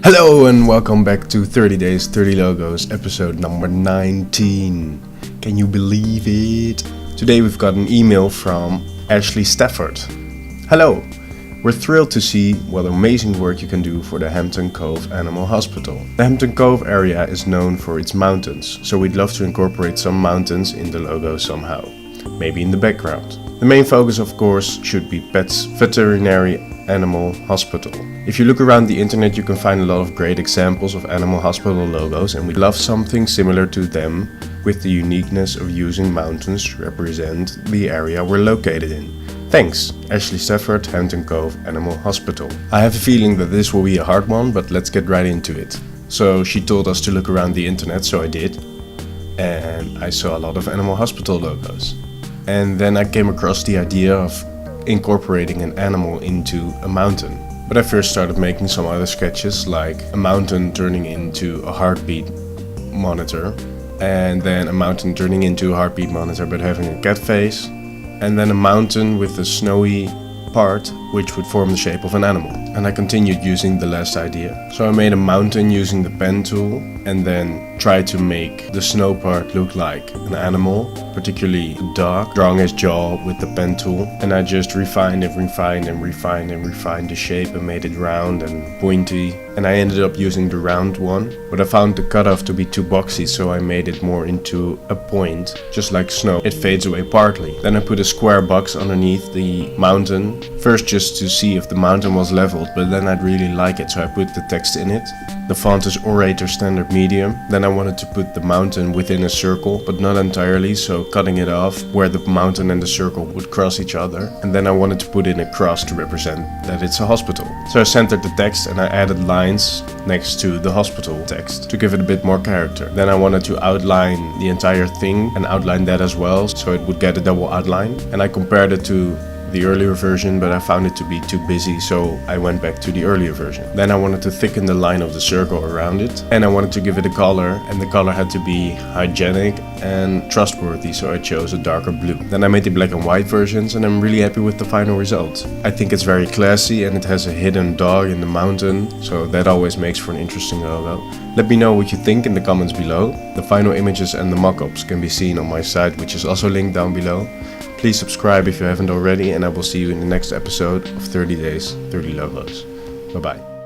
Hello and welcome back to 30 Days, 30 Logos, episode number 19. Can you believe it? Today we've got an email from Ashley Stafford. Hello, we're thrilled to see what amazing work you can do for the Hampton Cove Animal Hospital. The Hampton Cove area is known for its mountains, so we'd love to incorporate some mountains in the logo somehow, maybe in the background. The main focus, of course, should be Pets Veterinary Animal Hospital. If you look around the internet, you can find a lot of great examples of animal hospital logos, and we'd love something similar to them with the uniqueness of using mountains to represent the area we're located in. Thanks, Ashley Stafford, Hampton Cove Animal Hospital. I have a feeling that this will be a hard one, but let's get right into it. So she told us to look around the internet, so I did, and I saw a lot of animal hospital logos. And then I came across the idea of incorporating an animal into a mountain. But I first started making some other sketches, like a mountain turning into a heartbeat monitor, and then a mountain turning into a heartbeat monitor but having a cat face, and then a mountain with a snowy part which would form the shape of an animal. And I continued using the last idea. So I made a mountain using the pen tool and then tried to make the snow part look like an animal, particularly a dog, drawing his jaw with the pen tool. And I just refined the shape and made it round and pointy. And I ended up using the round one, but I found the cutoff to be too boxy, so I made it more into a point, just like snow. It fades away partly. Then I put a square box underneath the mountain, first just to see if the mountain was leveled, but then I'd really like it, so I put the text in it. The font is Orator Standard Medium. Then I wanted to put the mountain within a circle, but not entirely, so cutting it off where the mountain and the circle would cross each other. And then I wanted to put in a cross to represent that it's a hospital. So I centered the text and I added lines next to the hospital text to give it a bit more character. Then I wanted to outline the entire thing and outline that as well, so it would get a double outline. And I compared it to the earlier version, but I found it to be too busy, so I went back to the earlier version. Then I wanted to thicken the line of the circle around it, and I wanted to give it a color, and the color had to be hygienic and trustworthy, so I chose a darker blue. Then I made the black and white versions, and I'm really happy with the final result. I think it's very classy, and it has a hidden dog in the mountain, so that always makes for an interesting logo. Let me know what you think in the comments below. The final images and the mock-ups can be seen on my site, which is also linked down below. Please subscribe if you haven't already, and I will see you in the next episode of 30 Days, 30 Logos. Bye bye.